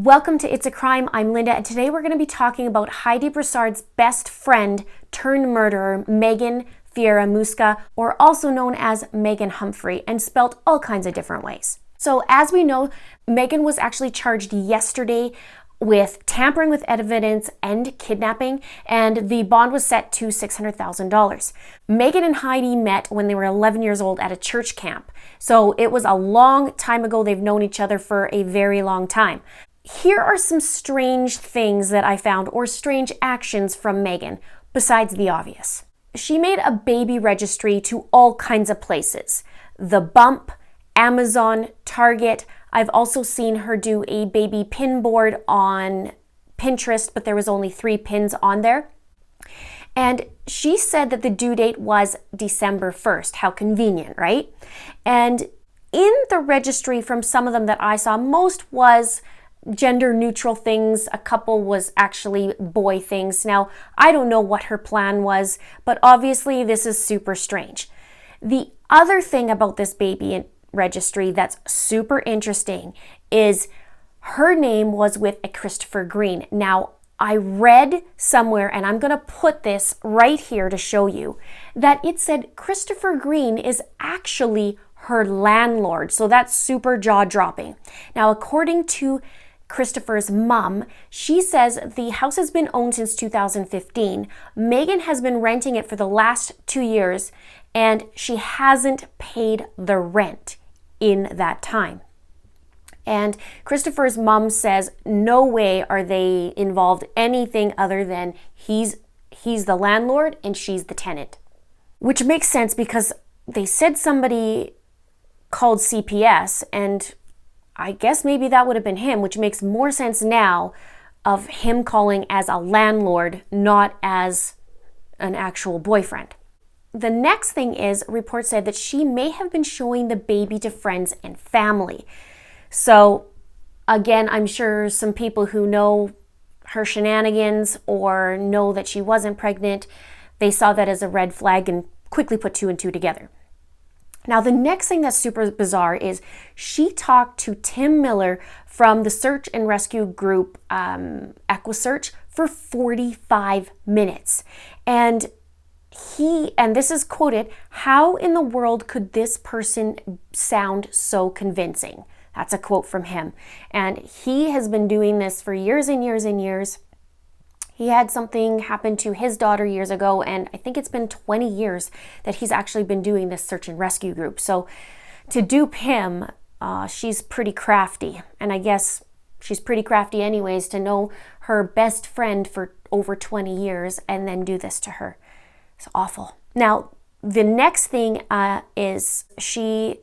Welcome to It's a Crime. I'm Linda, and today we're going to be talking about Heidi Broussard's best friend turned murderer, Magen Fieramusca, or also known as Maygen Humphrey, and spelled all kinds of different ways. So as we know, Magen was actually charged yesterday with tampering with evidence and kidnapping, and the bond was set to $600,000. Magen and Heidi met when they were 11 years old at a church camp. So it was a long time ago. They've known each other for a very long time. Here are some strange things that I found, or strange actions from Magen, besides the obvious. She made a baby registry to all kinds of places. The Bump, Amazon, Target. I've also seen her do a baby pin board on Pinterest, but there was only 3 pins on there. And she said that the due date was December 1st. How convenient, right? And in the registry, from some of them that I saw, most was gender neutral things. A couple was actually boy things. Now, I don't know what her plan was, but obviously this is super strange. The other thing about this baby registry that's super interesting is her name was with a Christopher Green. Now, I read somewhere, and I'm going to put this right here to show you, that it said Christopher Green is actually her landlord. So that's super jaw-dropping. Now, according to Christopher's mom, she says the house has been owned since 2015. Magen has been renting it for the last 2 years, and she hasn't paid the rent in that time. And Christopher's mom says no way are they involved anything other than he's the landlord and she's the tenant. Which makes sense because they said somebody called CPS, and I guess maybe that would have been him, which makes more sense now of him calling as a landlord, not as an actual boyfriend. The next thing is, reports said that she may have been showing the baby to friends and family. So again, I'm sure some people who know her shenanigans or know that she wasn't pregnant, they saw that as a red flag and quickly put 2 and 2 together. Now, the next thing that's super bizarre is she talked to Tim Miller from the search and rescue group EquiSearch for 45 minutes. And this is quoted, "How in the world could this person sound so convincing?" That's a quote from him. And he has been doing this for years and years and years. He had something happen to his daughter years ago, and I think it's been 20 years that he's actually been doing this search and rescue group. So to dupe him, she's pretty crafty. And I guess she's pretty crafty anyways to know her best friend for over 20 years and then do this to her. It's awful. Now, the next thing is she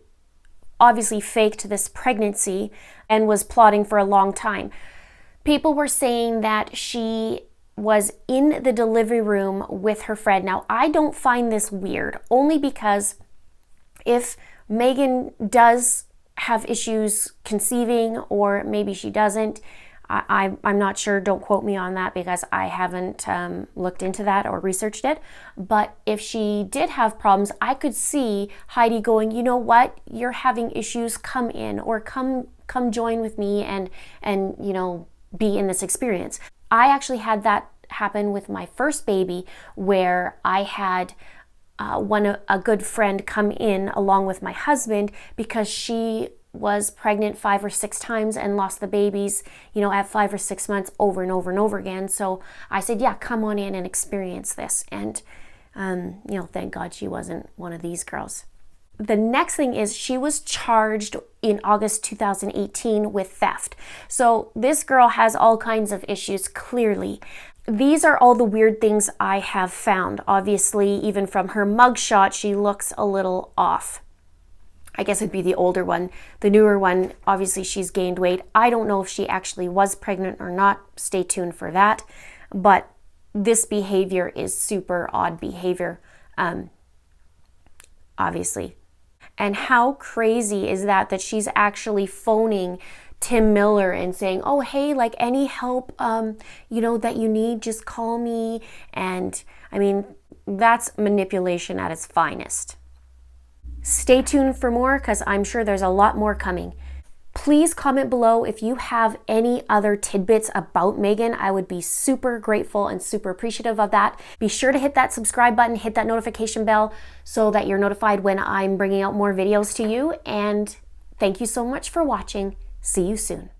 obviously faked this pregnancy and was plotting for a long time. People were saying that she was in the delivery room with her friend. Now, I don't find this weird, only because if Magen does have issues conceiving, or maybe she doesn't, I'm not sure, don't quote me on that because I haven't looked into that or researched it. But if she did have problems, I could see Heidi going, you know what, you're having issues, come in, or come join with me and you know, be in this experience. I actually had that happen with my first baby, where I had a good friend come in along with my husband because she was pregnant 5 or 6 times and lost the babies, you know, at 5 or 6 months over and over and over again. So I said, yeah, come on in and experience this. And, you know, thank God she wasn't one of these girls. The next thing is she was charged in August 2018 with theft. So this girl has all kinds of issues, clearly. These are all the weird things I have found. Obviously, even from her mugshot, she looks a little off. I guess it'd be the older one. The newer one, obviously she's gained weight. I don't know if she actually was pregnant or not. Stay tuned for that. But this behavior is super odd behavior, obviously. And how crazy is that she's actually phoning Tim Miller and saying, oh, hey, like any help, you know, that you need, just call me. And I mean, that's manipulation at its finest. Stay tuned for more because I'm sure there's a lot more coming. Please comment below if you have any other tidbits about Maygen. I would be super grateful and super appreciative of that. Be sure to hit that subscribe button, hit that notification bell so that you're notified when I'm bringing out more videos to you. And thank you so much for watching. See you soon.